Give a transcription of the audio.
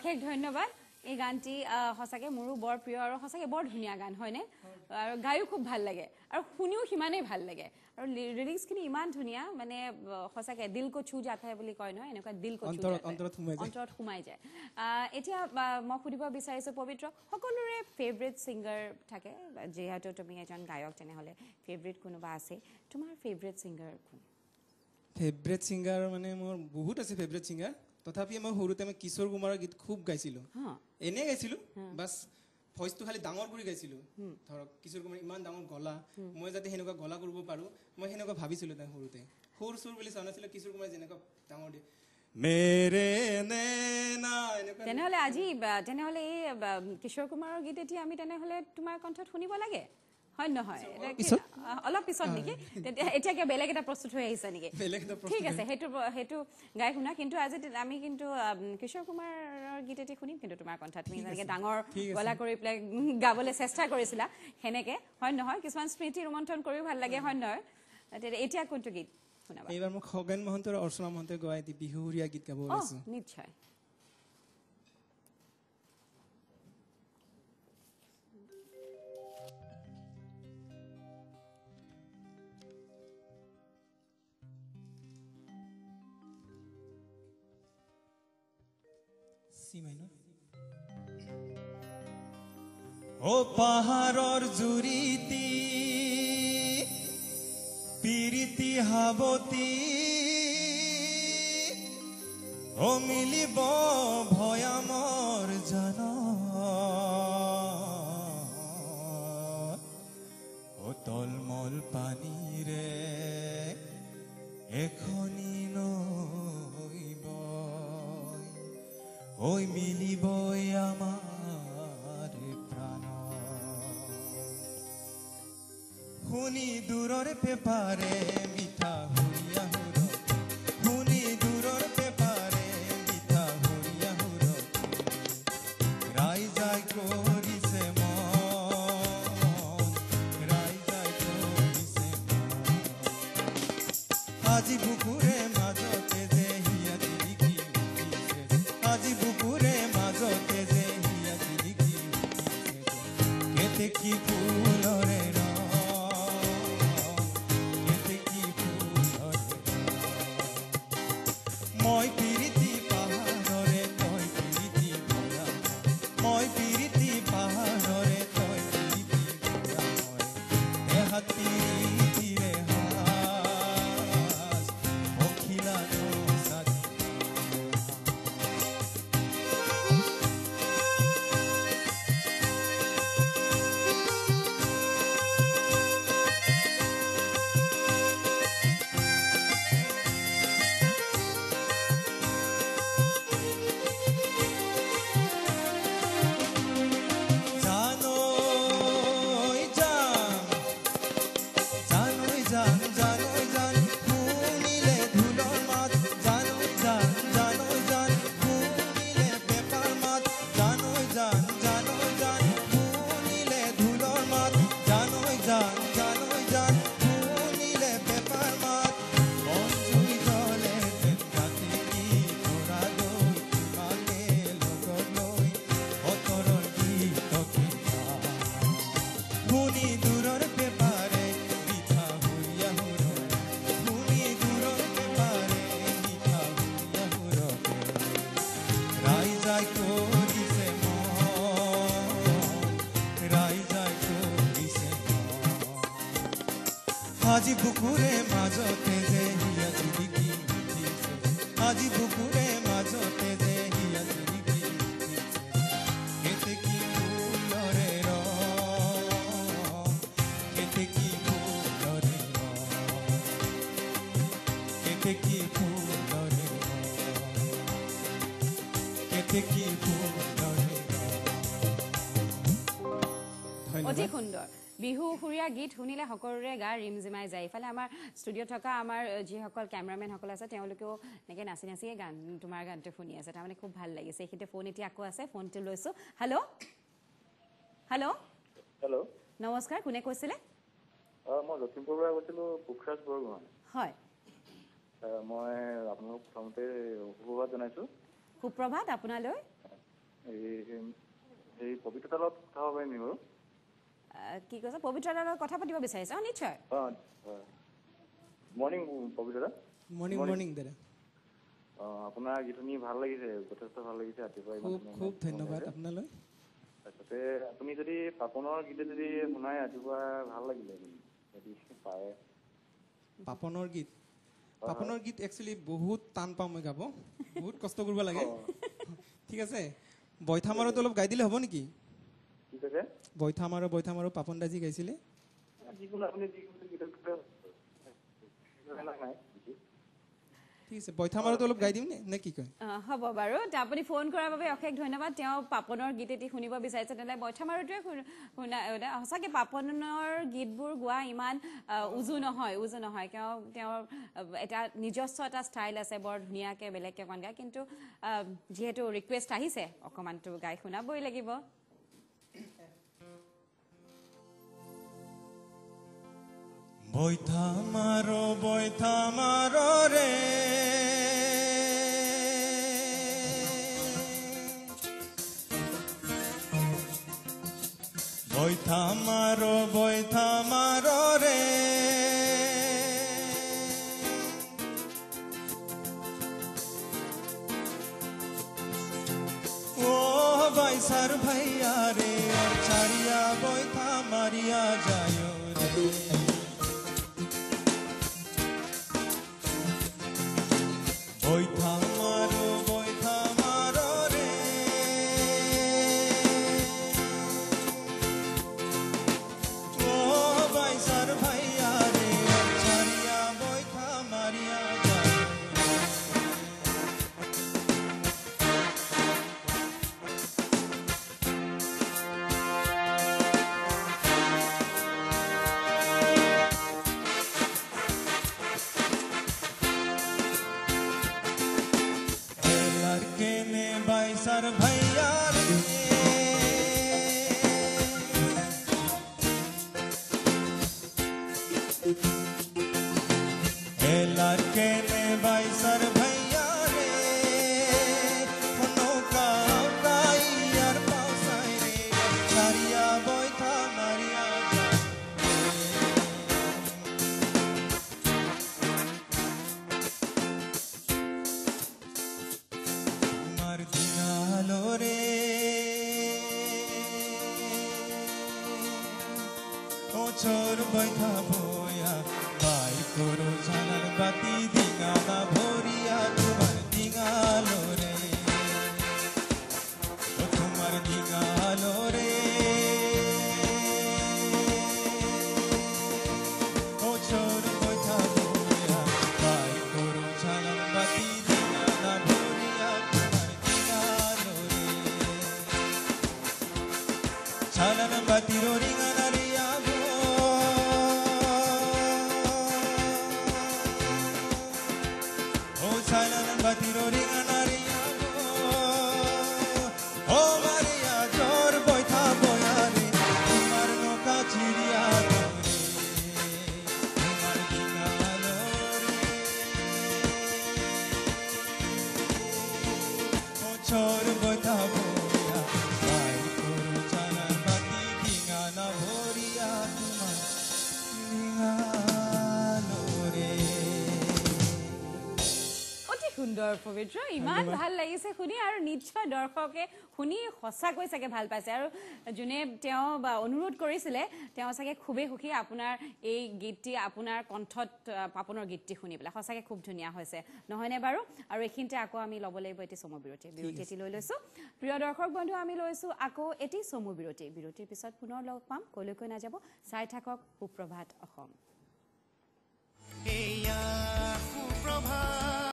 অশেষ ধন্যবাদ এই গানটি হসাকে মোৰো বৰ প্ৰিয় আৰু হসাকে বৰ ধুনীয়া গান হয়নে আৰু গায়ো খুব ভাল লাগে আৰু শুনিও হিমানেই ভাল লাগে আৰু লিৰিক্সখিনি ইমান ধুনীয়া মানে হসাকে দিল কো ছু যাতা है বুলি কয় ন এনেকুৱা দিল কো ছু অন্তৰত সোমাই যায় এতিয়া মই সুধিব বিচাৰিছো পবিত্ৰ সকলোৰে ফেভৰেট সিঙ্গাৰ থাকে যেহেতু তুমি এজন গায়ক তেনেহলে ফেভৰেট কোনোবা আছে তোমাৰ ফেভৰেট সিঙ্গাৰ কোন ফেভৰেট সিঙ্গাৰ মানে মোৰ বহুত আছে ফেভৰেট সিঙ্গাৰ তথাপি মই সৰুতে মই কিশোৰ কুমাৰৰ গীত খুব গাইছিলো এনে গাইছিলো বাস ভয়েসটো খালি ডাঙৰ কৰি গাইছিলো ধৰক কিশোৰ কুমাৰ ইমান ডাঙৰ গলা মই যাতে হেনেকুৱা গলা কৰিব পাৰো মই হেনেকুৱা ভাবিছিলো তাই সৰুতে সুৰ সুৰ বুলি জানাছিলো কিশোৰ কুমাৰ যেনেকুৱা ডাঙৰ দি মেৰে নেনা তেনেহলে আজি তেনেহলে এই কিশোৰ কুমাৰৰ গীত এতিয়া আমি তেনেহলে তোমাৰ কণ্ঠত শুনিব লাগে হয় নহয় অলপ পিছত নেকি এতিয়া কি বেলেগ এটা প্ৰস্তুত হৈ আহিছে নেকি ঠিক আছে হেতু গাই শুনা কিন্তু আজি আমি কিন্তু কিশোৰ কুমাৰৰ গীত এটি শুনিম কিন্তু তোমাৰ কণ্ঠত তুমি যেনেকৈ ডাঙৰ গলা কৰি প্লে গাবলৈ চেষ্টা কৰিছিলা হেনেকে হয় নহয় কিছুমান স্মৃতি ৰোমন্থন কৰিও ভাল লাগে হয় নহয় এতিয়া কোনটো গীত শুনাবা এইবাৰ মই খগেন মহন্ত আৰু অৰ্চনা মহন্তে গাই দি বিহুৰীয়া গীত গাব ওলাইছো নিশ্চয় ও পাহাৰৰ জুৰিতি পিৰিতি হাবতি ও মিলিব ভয়ামৰ জান ও তলমল পানীৰে এখনি নৈব ঐ মিলিব আমাৰ প্ৰাণ শুনি দূৰৰ পেপাৰে মিঠা হুৰিয়া হুৰ শুনি দূৰৰ পেপাৰে মিঠা হুৰিয়া হুৰ ৰাইজাই কৰিছে মন ৰাইজাই কৰিছে মন আজি বুকুৰে মাজতে যে হিয়া জিলিকি উঠিছে আজি বুকুৰে মাজতে যে হিয়া জিলিকি উঠিছে কেতে কি ফুলৰে মই পিৰিতি পাহাৰৰে তই পিৰিতি ভয়া মই পিৰিতি পাহাৰৰে তই পিৰিতি ভয়া মই দেহাত পিৰিতিৰে হাস অখিলা নসাদি আজি বুকুৰে মাজতে যে হিয়া জিলিকি উঠিছে আজি বুকুৰে মাজতে যে হিয়া জিলিকি উঠিছে কেতে কি ফুলৰে ৰং কেতে কি ফুলৰে ৰং কেতে কি ফুলৰে ৰং কেতে কি ফুলৰে ৰং অতি সুন্দৰ বিহু হুৰিয়া গীত শুনিলে সকলোৰে গা ৰিমজিমাই যায় ইফালে আমাৰ ষ্টুডিঅ থকা আমাৰ যিসকল কেমেৰামেন সকল আছে তেওঁলোকেও এনেকৈ নাচি নাচিয়ে গান তোমাৰ গানটো শুনি আছে তাৰমানে খুব ভাল লাগিছে এইখিনিতে ফোন এতিয়া আকৌ আছে ফোনটো লৈছোঁ হেল্ল' হেল্ল' হেল্ল' নমস্কাৰ কোনে কৈছিলে মই লখিমপুৰৰ পৰা কৈছিলোঁ পুখৰাজ বৰগোহাঁই হয় মই আপোনালোক প্ৰথমতে সুপ্ৰভাত জনাইছোঁ সুপ্ৰভাত আপোনালৈ এই পবিত্ৰতাৰ লগত কথা হ'ব পাৰিম বাৰু কি কৈছে পবিত্ৰাৰ লগত কথা পাতিব বিচাৰিছে নিশ্চয় মৰ্ণিং পবিত্ৰতা মৰ্ণিং মৰ্ণিং দাদা আপোনাৰ গীত শুনি ভাল লাগিছে যথেষ্ট ভাল লাগিছে ৰাতিপুৱা খুব খুব ধন্যবাদ আপোনালৈ তাৰপিছতে আপুনি যদি পাপনৰ গীত যদি শুনাই ৰাতিপুৱা ভাল লাগিলে যদি পাৰে পাপনৰ গীত একচুৱেলি বহুত টান পাওঁ মই গাব বহুত কষ্ট কৰিব লাগে ঠিক আছে বৈঠা মাৰত অলপ গাই দিলে হ'ব নেকি কি কৈছে বৈঠা মাৰো পাপন দাজি গাইছিলে যিকোনো আপুনি যিকোনো গীতত নাই ঠিক আছে বৈঠা মাৰত অলপ গাই দিম নে কি কয় হ'ব বাৰু আপুনি ফোন কৰাৰ বাবে অশেষ ধন্যবাদ তেওঁ পাপনৰ গীত এটি শুনিব বিচাৰিছে তেনেহ'লে বৈঠা মাৰোটোৱে শুনা সঁচাকৈ পাপনৰ গীতবোৰ গোৱা ইমান উজু নহয় তেওঁৰ এটা নিজস্ব এটা ষ্টাইল আছে বৰ ধুনীয়াকৈ বেলেগকৈ গান গায় কিন্তু যিহেতু ৰিকুৱেষ্ট আহিছে অকণমানটো গাই শুনাবই লাগিব বৈঠা মাৰো ৰে বৈঠা মাৰো ৰে ও বাইসার ভাইয়া রে চারিয়া বৈঠা মারিয়া যায় রে বৈঠা মারো রে ও বাইসার ভাইয়া রে ছাড়িয়া বৈঠা মারিয়া যায় বাইসার ভাইয়া রে এলার কেনে বাইসার ভাইয়া রে নৌকা আর পাউসাই রে ছাড়িয়া বৈঠা মারিয়া চোর বৈঠা বয়া বাই করো জানার বাতি দিঙানা ভরিয়া তোমার দিঙালো রে তোমার দিঙালো রে ও চোর বৈঠা বয়া বাই করো জানার বাতি দিঙানা ভরিয়া তোমার দিঙালো রে ছালান বাতিরো রিঙানা রে Batiro ringanariya o Maria jor boitha boyare tumar noka chiriya dore tumar dinalo re o chor boitha boya bai koru chana bati dingana bhoriya tumar dinalo re সুন্দৰ পবিত্ৰ ইমান ভাল লাগিছে শুনি আৰু নিশ্চয় দৰ্শকে শুনি সঁচাকৈ চাগে ভাল পাইছে আৰু যোনে তেওঁ অনুৰোধ কৰিছিলে তেওঁ চাগে খুবেই সুখী আপোনাৰ এই গীতটি আপোনাৰ কণ্ঠত পাপনৰ গীতটি শুনি পেলাই সঁচাকৈ খুব ধুনীয়া হৈছে নহয়নে বাৰু আৰু এইখিনিতে আকৌ আমি ল'ব লাগিব এটি চমু বিৰতি এটি লৈ লৈছোঁ প্ৰিয় দৰ্শক বন্ধু আমি লৈছোঁ আকৌ এটি চমু বিৰতিৰ পিছত পুনৰ লগ পাম কলৈকৈ নাযাব চাই থাকক সুপ্ৰভাত অসম